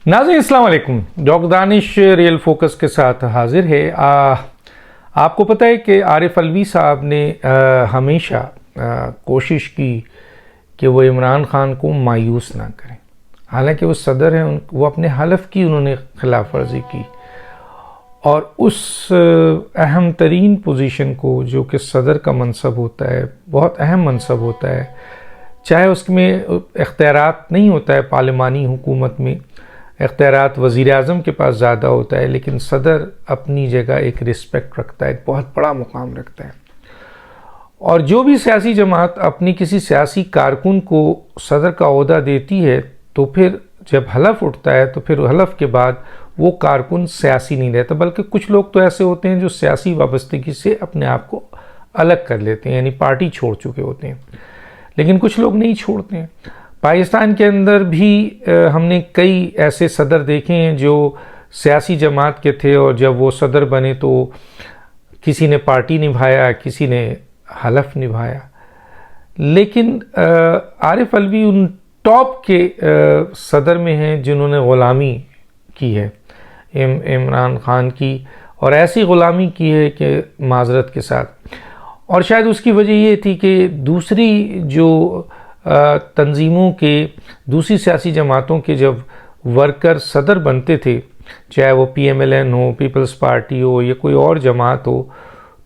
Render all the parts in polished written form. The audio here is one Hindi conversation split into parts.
नाज़रीन अस्सलाम वालेकुम। डॉक्टर दानिश रियल फोकस के साथ हाजिर है। आपको पता है कि आरिफ अलवी साहब ने हमेशा कोशिश की कि वो इमरान खान को मायूस ना करें। हालांकि वो सदर हैं, वो अपने हलफ की उन्होंने खिलाफ वर्जी की और उस अहम तरीन पोजीशन को जो कि सदर का मनसब होता है, बहुत अहम मनसब होता है, चाहे उसमें इख्तियारात नहीं होता है, पार्लिमानी हुकूमत में इख्तियारात वज़ीर आज़म के पास ज़्यादा होता है, लेकिन सदर अपनी जगह एक रिस्पेक्ट रखता है, एक बहुत बड़ा मुकाम रखता है। और जो भी सियासी जमात अपनी किसी सियासी कारकुन को सदर का ओहदा देती है तो फिर जब हलफ उठता है तो फिर हलफ के बाद वो कारकुन सियासी नहीं रहता, बल्कि कुछ लोग तो ऐसे होते हैं जो सियासी वाबस्तगी से अपने आप को अलग कर लेते हैं, यानी पार्टी छोड़ चुके होते हैं, लेकिन कुछ लोग नहीं छोड़ते हैं। पाकिस्तान के अंदर भी हमने कई ऐसे सदर देखे हैं जो सियासी जमात के थे और जब वो सदर बने तो किसी ने पार्टी निभाया, किसी ने हलफ निभाया। लेकिन आरिफ अलवी उन टॉप के सदर में हैं जिन्होंने ग़ुलामी की है इमरान खान की, और ऐसी ग़ुलामी की है कि माजरत के साथ। और शायद उसकी वजह ये थी कि दूसरी जो तंजीमों के, दूसरी सियासी जमातों के जब वर्कर सदर बनते थे, चाहे वो PMLN हो, पीपल्स पार्टी हो या कोई और जमात हो,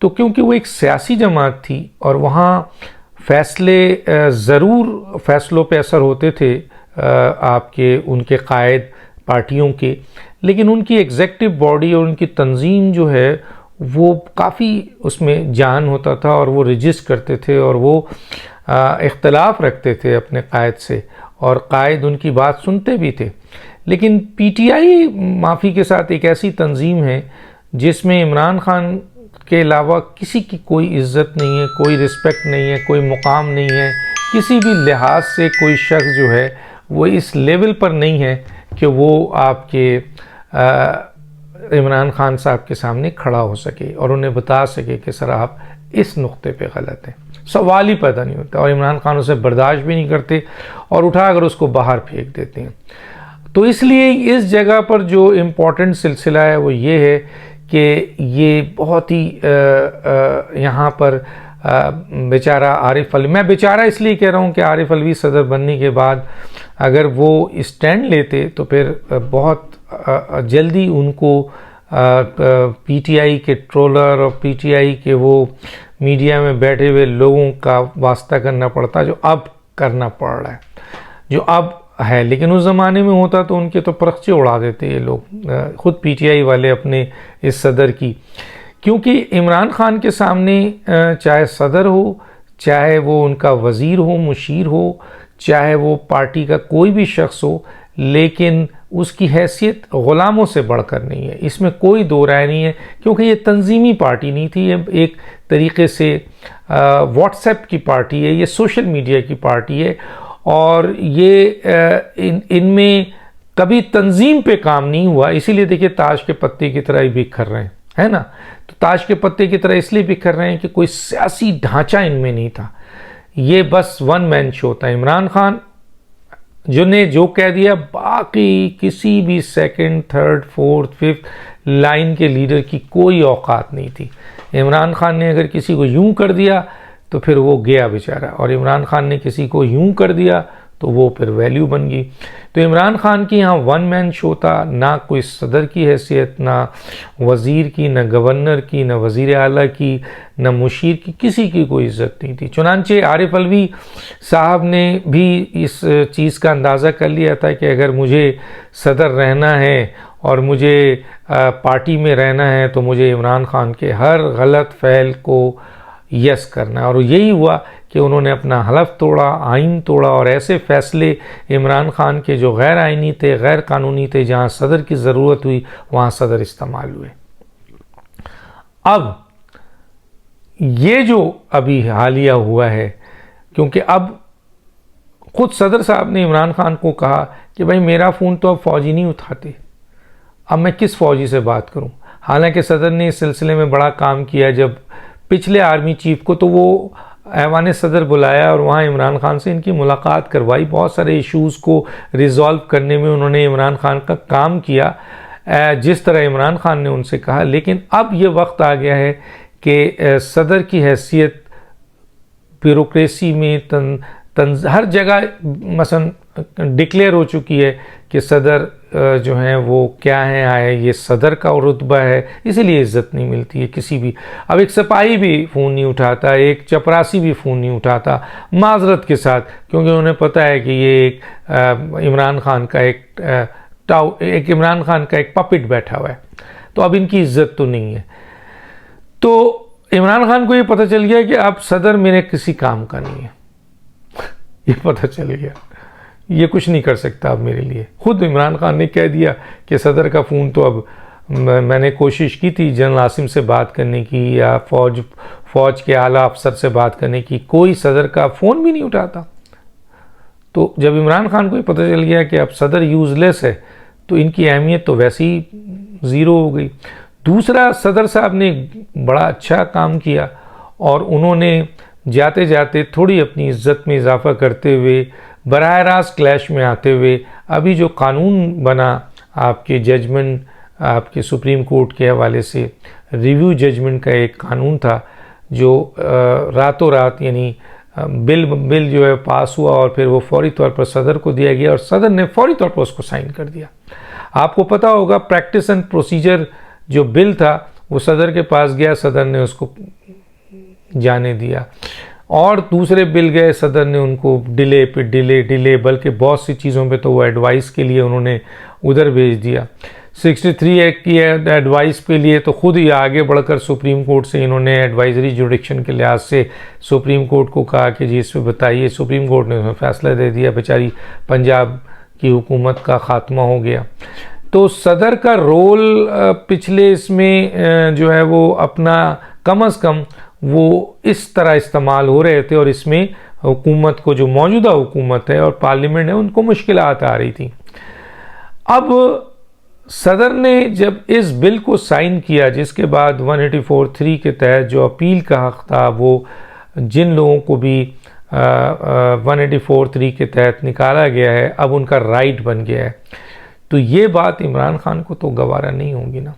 तो क्योंकि वो एक सियासी जमात थी और वहाँ फ़ैसले ज़रूर फ़ैसलों पे असर होते थे आपके उनके कायद पार्टियों के, लेकिन उनकी एग्जेक्टिव बॉडी और उनकी तंजीम जो है वो काफ़ी उसमें जान होता था और वो रजिस्ट करते थे और वो इख्तलाफ रखते थे अपने कायद से और कायद उनकी बात सुनते भी थे। लेकिन PTI माफ़ी के साथ एक ऐसी तंजीम है जिसमें इमरान खान के अलावा किसी की कोई इज़्ज़त नहीं है, कोई रिस्पेक्ट नहीं है, कोई मुकाम नहीं है, किसी भी लिहाज से कोई शख्स जो है वो इस लेवल पर नहीं है कि वो आपके इमरान खान साहब के सामने खड़ा हो सके और उन्हें बता सके कि सर आप इस नुक्ते पे गलत हैं। सवाल ही पैदा नहीं होता और इमरान खान उसे बर्दाश्त भी नहीं करते और उठाकर उसको बाहर फेंक देते हैं। तो इसलिए इस जगह पर जो इम्पोर्टेंट सिलसिला है वो ये है कि ये बहुत ही यहाँ पर बेचारा आरिफ अलवी, मैं बेचारा इसलिए कह रहा हूँ कि आरिफ अलवी सदर बनने के बाद अगर वो स्टैंड लेते तो फिर बहुत जल्दी उनको PTI के ट्रोलर और PTI के वो मीडिया में बैठे हुए लोगों का वास्ता करना पड़ता जो अब करना पड़ रहा है, जो अब है। लेकिन उस ज़माने में होता तो उनके तो परखचे उड़ा देते ये लोग, खुद PTI वाले अपने इस सदर की, क्योंकि इमरान खान के सामने चाहे सदर हो, चाहे वो उनका वज़ीर हो, मुशीर हो, चाहे वो पार्टी का कोई भी शख्स हो, लेकिन उसकी हैसियत ग़ुलामों से बढ़कर नहीं है, इसमें कोई दो राय नहीं है। क्योंकि ये तंजीमी पार्टी नहीं थी, ये एक तरीके से व्हाट्सएप की पार्टी है, ये सोशल मीडिया की पार्टी है और ये इनमें कभी तंजीम पे काम नहीं हुआ। इसीलिए देखिए ताश के पत्ते की तरह ही बिखर रहे हैं, है ना। तो ताश के पत्ते की तरह इसलिए बिखर रहे हैं कि कोई सियासी ढांचा इनमें नहीं था, ये बस वन मैन शो था। इमरान खान जो ने जो कह दिया, बाकी किसी भी second, third, fourth, fifth line के लीडर की कोई औकात नहीं थी। इमरान खान ने अगर किसी को यूं कर दिया तो फिर वो गया बेचारा, और इमरान खान ने किसी को यूं कर दिया तो वो फिर वैल्यू बन गई। तो इमरान खान की यहाँ वन मैन शो था, ना कोई सदर की हैसियत, ना वज़ीर की, ना गवर्नर की, ना वज़ीर आला की, ना मुशीर की, किसी की कोई इज़्ज़त नहीं थी। चुनांचे आरिफ अलवी साहब ने भी इस चीज़ का अंदाज़ा कर लिया था कि अगर मुझे सदर रहना है और मुझे पार्टी में रहना है तो मुझे इमरान खान के हर गलत फ़ैल को यस करना है। और यही हुआ कि उन्होंने अपना हलफ तोड़ा, आइन तोड़ा और ऐसे फ़ैसले इमरान खान के जो गैर आइनी थे, गैर कानूनी थे, जहाँ सदर की ज़रूरत हुई वहाँ सदर इस्तेमाल हुए। अब ये जो अभी हालिया हुआ है, क्योंकि अब खुद सदर साहब ने इमरान खान को कहा कि भाई मेरा फ़ोन तो अब फ़ौजी नहीं उठाते, अब मैं किस फ़ौजी से बात करूं। हालांकि सदर ने इस सिलसिले में बड़ा काम किया। जब पिछले आर्मी चीफ को, तो वो ऐवान सदर बुलाया और वहाँ इमरान खान से इनकी मुलाकात करवाई। बहुत सारे इश्यूज़ को रिज़ॉल्व करने में उन्होंने इमरान खान का काम किया जिस तरह इमरान खान ने उनसे कहा। लेकिन अब ये वक्त आ गया है कि सदर की हैसियत ब्यूरोक्रेसी में हर जगह मसलन डिक्लेयर हो चुकी है कि सदर जो हैं वो क्या है आए, ये सदर का रुतबा है, इसीलिए इज़्ज़त नहीं मिलती है किसी भी। अब एक सिपाही भी फ़ोन नहीं उठाता, एक चपरासी भी फ़ोन नहीं उठाता माजरत के साथ, क्योंकि उन्हें पता है कि ये एक इमरान खान का एक इमरान खान का एक पपिट बैठा हुआ है, तो अब इनकी इज़्ज़त तो नहीं है। तो इमरान खान को ये पता चल गया कि अब सदर मेरे किसी काम का नहीं है, ये पता चल गया, ये कुछ नहीं कर सकता अब मेरे लिए। खुद इमरान खान ने कह दिया कि सदर का फ़ोन तो अब मैंने कोशिश की थी जनरल आसिम से बात करने की या फ़ौज के आला अफसर से बात करने की, कोई सदर का फ़ोन भी नहीं उठाता। तो जब इमरान खान को ये पता चल गया कि अब सदर यूज़लेस है, तो इनकी अहमियत तो वैसे ही ज़ीरो हो गई। दूसरा, सदर साहब ने बड़ा अच्छा काम किया और उन्होंने जाते जाते थोड़ी अपनी इज़्ज़त में इजाफ़ा करते हुए, बराह रास्त क्लैश में आते हुए, अभी जो कानून बना आपके जजमेंट, आपके सुप्रीम कोर्ट के हवाले से रिव्यू जजमेंट का एक कानून था जो रातों रात यानी बिल जो है पास हुआ और फिर वो फौरी तौर पर सदर को दिया गया और सदर ने फौरी तौर पर उसको साइन कर दिया। आपको पता होगा प्रैक्टिस एंड प्रोसीजर जो बिल था वो सदर के पास गया, सदर ने उसको जाने दिया, और दूसरे बिल गए, सदर ने उनको डिले पे डिले, बल्कि बहुत सी चीज़ों पे तो वो एडवाइस के लिए उन्होंने उधर भेज दिया। 63 एक्ट की एडवाइस के लिए तो खुद ही आगे बढ़कर सुप्रीम कोर्ट से इन्होंने एडवाइजरी जुडिक्शन के लिहाज से सुप्रीम कोर्ट को कहा कि जी इस पर बताइए। सुप्रीम कोर्ट ने उसमें फ़ैसला दे दिया, बेचारी पंजाब की हुकूमत का ख़ात्मा हो गया। तो सदर का रोल पिछले इसमें जो है वो अपना कम अज़ कम वो इस तरह इस्तेमाल हो रहे थे, और इसमें हुकूमत को, जो मौजूदा हुकूमत है और पार्लियामेंट है, उनको मुश्किलात आ रही थी। अब सदर ने जब इस बिल को साइन किया, जिसके बाद 184(3) के तहत जो अपील का हक़ था वो जिन लोगों को भी 184(3) के तहत निकाला गया है, अब उनका राइट बन गया है, तो ये बात इमरान खान को तो गवारा नहीं होगी ना।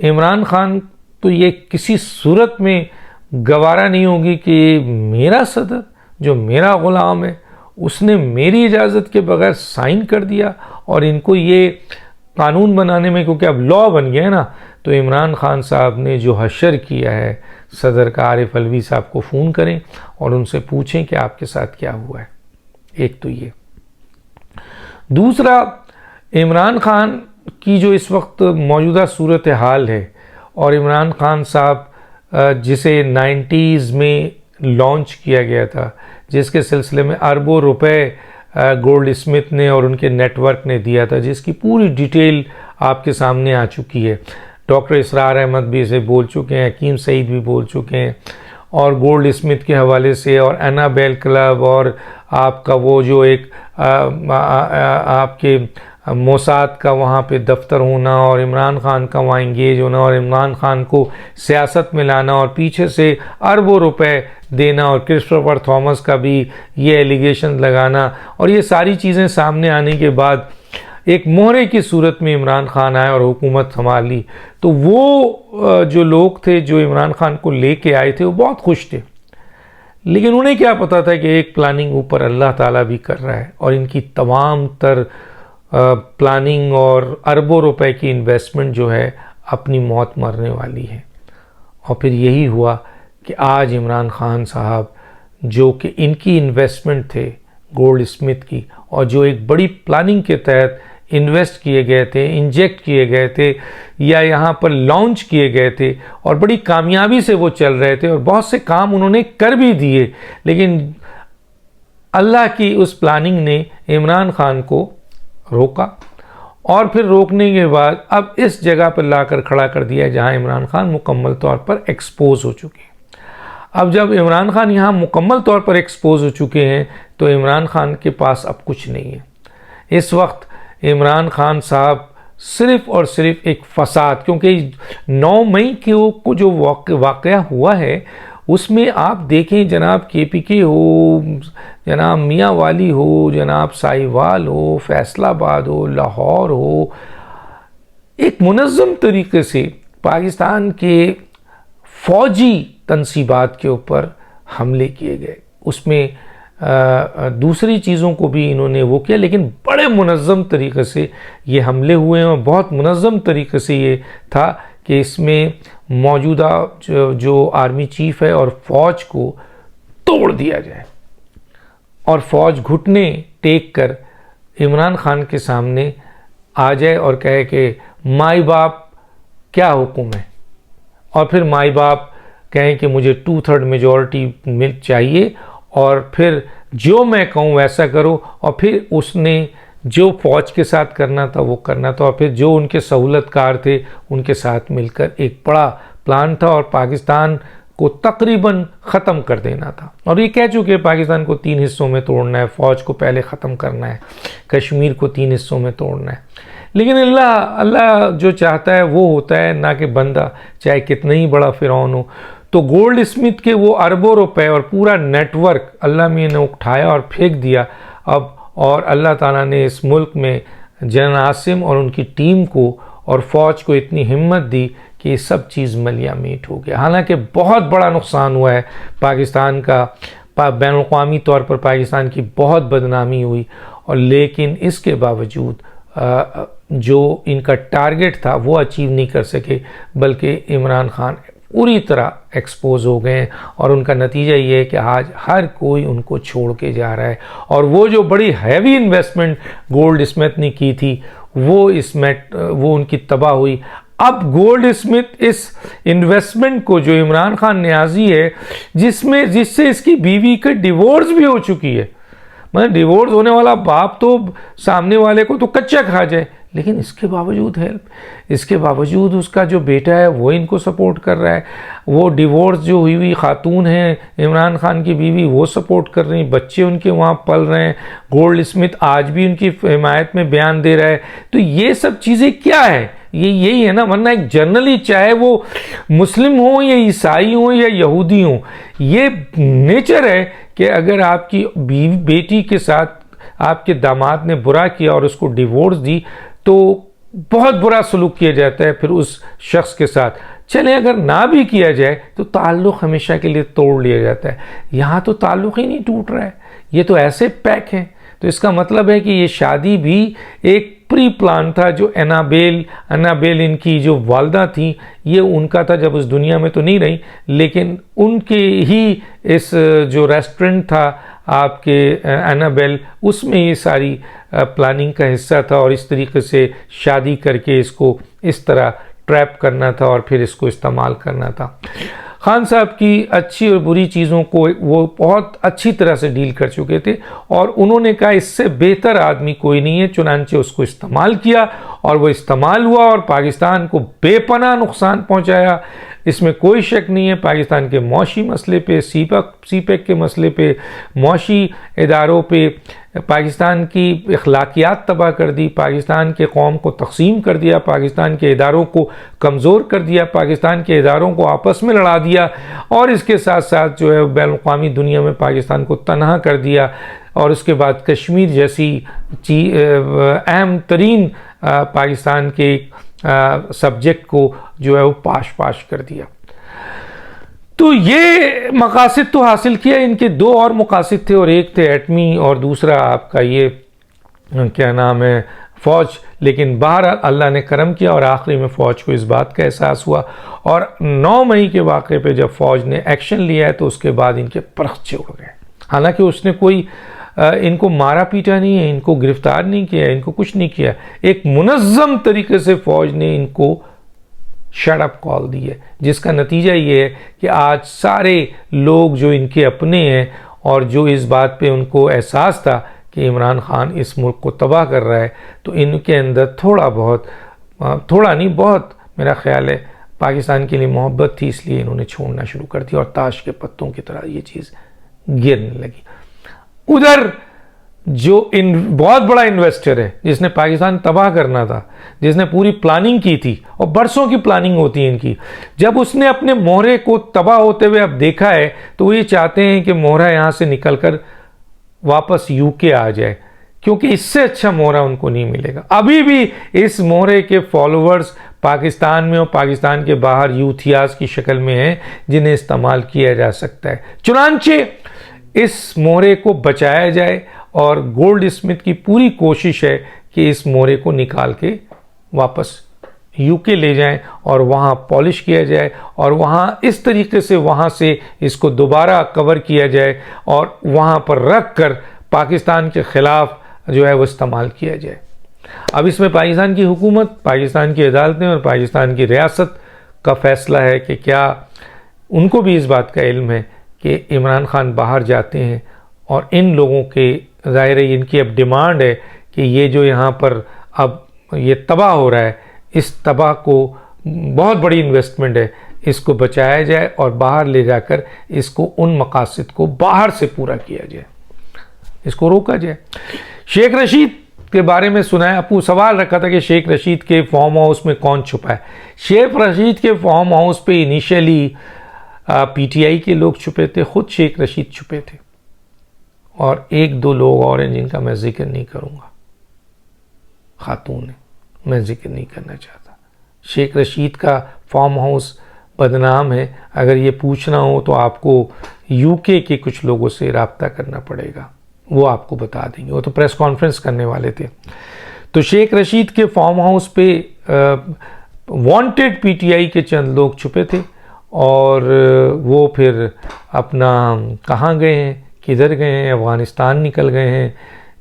इमरान खान तो ये किसी सूरत में गवारा नहीं होगी कि मेरा सदर जो मेरा ग़ुलाम है उसने मेरी इजाज़त के बगैर साइन कर दिया, और इनको ये कानून बनाने में, क्योंकि अब लॉ बन गया है ना, तो इमरान खान साहब ने जो हशर किया है सदर का, आरिफ अलवी साहब को फ़ोन करें और उनसे पूछें कि आपके साथ क्या हुआ है। एक तो ये। दूसरा, इमरान खान की जो इस वक्त मौजूदा सूरत हाल है, और इमरान खान साहब जिसे 90s में लॉन्च किया गया था, जिसके सिलसिले में अरबों रुपए गोल्ड स्मिथ ने और उनके नेटवर्क ने दिया था, जिसकी पूरी डिटेल आपके सामने आ चुकी है। डॉक्टर इसरार अहमद भी इसे बोल चुके हैं, हकीम सईद भी बोल चुके हैं, और गोल्ड स्मिथ के हवाले से, और एनाबेल क्लब, और आपका वो जो एक आपके मोसाद का वहाँ पे दफ्तर होना, और इमरान खान का वहाँ इंगेज होना, और इमरान खान को सियासत में लाना, और पीछे से अरबों रुपए देना, और क्रिस्टोफर थॉमस का भी ये एलिगेशन लगाना, और ये सारी चीज़ें सामने आने के बाद एक मोहरे की सूरत में इमरान खान आए और हुकूमत संभाली। तो वो जो लोग थे जो इमरान खान को लेके आए थे वो बहुत खुश थे, लेकिन उन्हें क्या पता था कि एक प्लानिंग ऊपर अल्लाह ताला भी कर रहा है, और इनकी तमाम तर प्लानिंग और अरबों रुपए की इन्वेस्टमेंट जो है अपनी मौत मरने वाली है। और फिर यही हुआ कि आज इमरान खान साहब, जो कि इनकी इन्वेस्टमेंट थे गोल्ड स्मिथ की, और जो एक बड़ी प्लानिंग के तहत इन्वेस्ट किए गए थे, इंजेक्ट किए गए थे, या यहाँ पर लॉन्च किए गए थे, और बड़ी कामयाबी से वो चल रहे थे, और बहुत से काम उन्होंने कर भी दिए, लेकिन अल्लाह की उस प्लानिंग ने इमरान खान को रोका, और फिर रोकने के बाद अब इस जगह पर लाकर खड़ा कर दिया जहां इमरान खान मुकम्मल तौर पर एक्सपोज हो चुके हैं। अब जब इमरान खान यहाँ मुकम्मल तौर पर एक्सपोज हो चुके हैं, तो इमरान खान के पास अब कुछ नहीं है। इस वक्त इमरान खान साहब सिर्फ़ और सिर्फ एक फसाद, क्योंकि 9 मई को जो वाक़या हुआ है उसमें आप देखें जनाब KPK हो, जनाब मियाँ वाली हो, जनाब साहिवाल हो, फैसलाबाद हो, लाहौर हो, एक मुनज़्ज़म तरीके से पाकिस्तान के फ़ौजी तनसीबात के ऊपर हमले किए गए। उसमें दूसरी चीज़ों को भी इन्होंने वो किया, लेकिन बड़े मुनज़्ज़म तरीके से ये हमले हुए हैं और बहुत मुनज़्ज़म तरीके से ये था कि इसमें मौजूदा जो आर्मी चीफ़ है और फ़ौज को तोड़ दिया जाए और फ़ौज घुटने टेक कर इमरान खान के सामने आ जाए और कहे कि माई बाप क्या हुक्म है, और फिर माई बाप कहें कि मुझे 2/3 मेजॉरिटी चाहिए और फिर जो मैं कहूँ वैसा करो, और फिर उसने जो फ़ौज के साथ करना था वो करना था, और फिर जो उनके सहूलतकार थे उनके साथ मिलकर एक बड़ा प्लान था और पाकिस्तान को तकरीबन ख़त्म कर देना था। और ये कह चुके पाकिस्तान को 3 हिस्सों में तोड़ना है, फ़ौज को पहले ख़त्म करना है, कश्मीर को 3 हिस्सों में तोड़ना है। लेकिन अल्लाह जो चाहता है वो होता है, ना कि बंदा चाहे कितना ही बड़ा फ़िरौन हो। तो गोल्ड स्मिथ के वो अरबों रुपए और पूरा नेटवर्क अल्लाह मियां ने उठाया और फेंक दिया अब, और अल्लाह ताला ने इस मुल्क में जनरल आसिम और उनकी टीम को और फ़ौज को इतनी हिम्मत दी कि ये सब चीज़ मलिया मीट हो गया। हालांकि बहुत बड़ा नुकसान हुआ है पाकिस्तान का, बैनुल-अक़वामी तौर पर पाकिस्तान की बहुत बदनामी हुई, और लेकिन इसके बावजूद जो इनका टारगेट था वो अचीव नहीं कर सके, बल्कि इमरान खान पूरी तरह एक्सपोज हो गए हैं और उनका नतीजा ये है कि आज हर कोई उनको छोड़ के जा रहा है। और वो जो बड़ी हैवी इन्वेस्टमेंट गोल्ड स्मिथ ने की थी वो उनकी तबाह हुई। अब गोल्ड स्मिथ इस इन्वेस्टमेंट को जो इमरान खान न्याजी है, जिससे इसकी बीवी का डिवोर्स भी हो चुकी है, मतलब डिवोर्स होने वाला बाप तो सामने वाले को तो कच्चा खा जाए, लेकिन इसके बावजूद उसका जो बेटा है वो इनको सपोर्ट कर रहा है। वो डिवोर्स जो हुई खातून है इमरान खान की बीवी, वो सपोर्ट कर रही, बच्चे उनके वहाँ पल रहे हैं। गोल्ड स्मिथ आज भी उनकी हिमायत में बयान दे रहा है। तो ये सब चीज़ें क्या है, यही है ना, वरना एक जनरली चाहे वो मुस्लिम हो या ईसाई हो या यहूदी हो, ये नेचर है कि अगर आपकी बेटी के साथ आपके दामाद ने बुरा किया और उसको डिवोर्स दी तो बहुत बुरा सलूक किया जाता है फिर उस शख्स के साथ। चले अगर ना भी किया जाए तो ताल्लुक़ हमेशा के लिए तोड़ लिया जाता है। यहाँ तो ताल्लुक़ ही नहीं टूट रहा है, ये तो ऐसे पैक है। तो इसका मतलब है कि ये शादी भी एक प्री प्लान था। जो एनाबेल इनकी जो वालदा थी, ये उनका था, जब उस दुनिया में तो नहीं रही, लेकिन उनके ही इस जो रेस्टोरेंट था आपके एनाबेल, उसमें ये सारी प्लानिंग का हिस्सा था और इस तरीके से शादी करके इसको इस तरह ट्रैप करना था और फिर इसको इस्तेमाल करना था। खान साहब की अच्छी और बुरी चीज़ों को वो बहुत अच्छी तरह से डील कर चुके थे और उन्होंने कहा इससे बेहतर आदमी कोई नहीं है, चुनांचे उसको इस्तेमाल किया और वो इस्तेमाल हुआ और पाकिस्तान को बेपनाह नुकसान पहुंचाया। इसमें कोई शक नहीं है। पाकिस्तान के मौशी मसले पे, सीपेक के मसले पे, मौशी इदारों पे पाकिस्तान की अखलाकियात तबाह कर दी, पाकिस्तान के कौम को तकसीम कर दिया, पाकिस्तान के इदारों को कमज़ोर कर दिया, पाकिस्तान के इदारों को आपस में लड़ा दिया और इसके साथ साथ जो है बैनुल-अक़वामी दुनिया में पाकिस्तान को तनहा कर दिया। और उसके बाद कश्मीर जैसी अहम तरीन पाकिस्तान के सब्जेक्ट को जो है वो पाश कर दिया। तो ये मकासद तो हासिल किया। इनके दो और मकासद थे, और एक थे एटमी और दूसरा आपका ये क्या नाम है फ़ौज। लेकिन बहरहाल अल्लाह ने करम किया और आखिरी में फ़ौज को इस बात का एहसास हुआ और 9 मई के वाक़े पे जब फ़ौज ने एक्शन लिया है तो उसके बाद इनके परखचे उड़ गए। हालांकि उसने कोई इनको मारा पीटा नहीं है, इनको गिरफ्तार नहीं किया, इनको कुछ नहीं किया। एक मुनज़्ज़म तरीके से फ़ौज ने इनको शट अप कॉल दी है, जिसका नतीजा ये है कि आज सारे लोग जो इनके अपने हैं और जो इस बात पे उनको एहसास था कि इमरान खान इस मुल्क को तबाह कर रहा है, तो इनके अंदर थोड़ा नहीं बहुत मेरा ख्याल है पाकिस्तान के लिए मोहब्बत थी, इसलिए इन्होंने छोड़ना शुरू कर दिया और ताश के पत्तों की तरह ये चीज़ गिरने लगी। उधर जो बहुत बड़ा इन्वेस्टर है, जिसने पाकिस्तान तबाह करना था, जिसने पूरी प्लानिंग की थी और बरसों की प्लानिंग होती है इनकी, जब उसने अपने मोहरे को तबाह होते हुए अब देखा है तो वो ये चाहते हैं कि मोहरा यहाँ से निकलकर वापस यूके आ जाए, क्योंकि इससे अच्छा मोहरा उनको नहीं मिलेगा। अभी भी इस मोहरे के फॉलोअर्स पाकिस्तान में और पाकिस्तान के बाहर यूथियाज की शक्ल में हैं, जिन्हें इस्तेमाल किया जा सकता है। चुनांचे इस मोहरे को बचाया जाए और गोल्ड स्मिथ की पूरी कोशिश है कि इस मोहरे को निकाल के वापस यूके ले जाएं और वहाँ पॉलिश किया जाए और वहाँ इस तरीके से वहाँ से इसको दोबारा कवर किया जाए और वहाँ पर रख कर पाकिस्तान के ख़िलाफ़ जो है वो इस्तेमाल किया जाए। अब इसमें पाकिस्तान की हुकूमत, पाकिस्तान की अदालतें और पाकिस्तान की रियासत का फ़ैसला है कि क्या उनको भी इस बात का इल्म है कि इमरान खान बाहर जाते हैं और इन लोगों के ज़ाहिर है इनकी अब डिमांड है कि ये जो यहाँ पर अब ये तबाह हो रहा है, इस तबाह को बहुत बड़ी इन्वेस्टमेंट है, इसको बचाया जाए और बाहर ले जाकर इसको उन मकासद को बाहर से पूरा किया जाए, इसको रोका जाए। शेख रशीद के बारे में सुना है, आपको सवाल रखा था कि शेख रशीद के फार्म हाउस में कौन छुपा है। शेख रशीद के फार्म हाउस पे इनिशियली पीटीआई के लोग छुपे थे, खुद शेख रशीद छुपे थे और एक दो लोग और हैं जिनका मैं जिक्र नहीं करूँगा, खातून है, मैं जिक्र नहीं करना चाहता। शेख रशीद का फार्म हाउस बदनाम है, अगर ये पूछना हो तो आपको यूके के कुछ लोगों से रब्ता करना पड़ेगा, वो आपको बता देंगे, वो तो प्रेस कॉन्फ्रेंस करने वाले थे। तो शेख रशीद के फार्म हाउस पे वांटेड पीटीआई के चंद लोग छुपे थे और वो फिर अपना कहाँ गए हैं, किधर गए हैं, अफ़गानिस्तान निकल गए हैं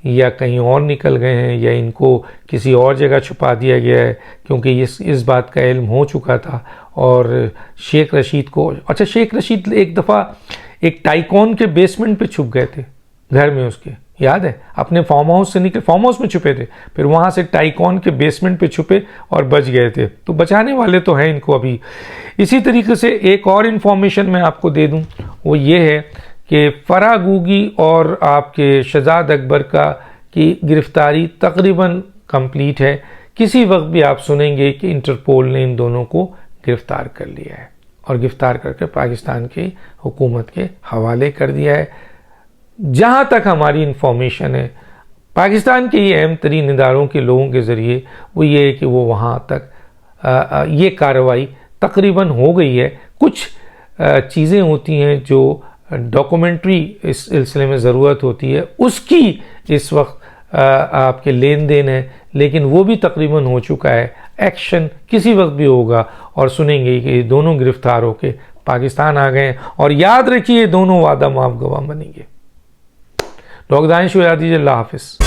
या कहीं और निकल गए हैं या इनको किसी और जगह छुपा दिया गया है, क्योंकि इस बात का इल्म हो चुका था। और शेख रशीद को, अच्छा शेख रशीद एक दफ़ा एक टाइकॉन के बेसमेंट पे छुप गए थे, घर में उसके, याद है, अपने फार्म हाउस से निकले, फार्म हाउस में छुपे थे, फिर वहाँ से टाइकॉन के बेसमेंट पे छुपे और बच गए थे। तो बचाने वाले तो हैं इनको अभी। इसी तरीके से एक और इन्फॉर्मेशन मैं आपको दे दूँ, वो ये है कि फराह गूगी और आपके शहजाद अकबर की गिरफ्तारी तकरीबन कंप्लीट है। किसी वक्त भी आप सुनेंगे कि इंटरपोल ने इन दोनों को गिरफ्तार कर लिया है और गिरफ्तार करके पाकिस्तान की हुकूमत के हवाले कर दिया है। जहाँ तक हमारी इंफॉर्मेशन है, पाकिस्तान के ये अहम तरीन इदारों के लोगों के ज़रिए वो ये है कि वो वहाँ तक ये कार्रवाई तकरीबन हो गई है। कुछ चीज़ें होती हैं जो डॉक्यूमेंट्री इस सिलसिले में ज़रूरत होती है, उसकी इस वक्त आपके लेन देन है, लेकिन वो भी तकरीबन हो चुका है। एक्शन किसी वक्त भी होगा और सुनेंगे कि दोनों गिरफ्तार होकर पाकिस्तान आ गए। और याद रखिए दोनों वादा माफ गवाह बनेंगे। डॉक्टर दानिश को याद दीजिए। अल्लाह हाफिज़।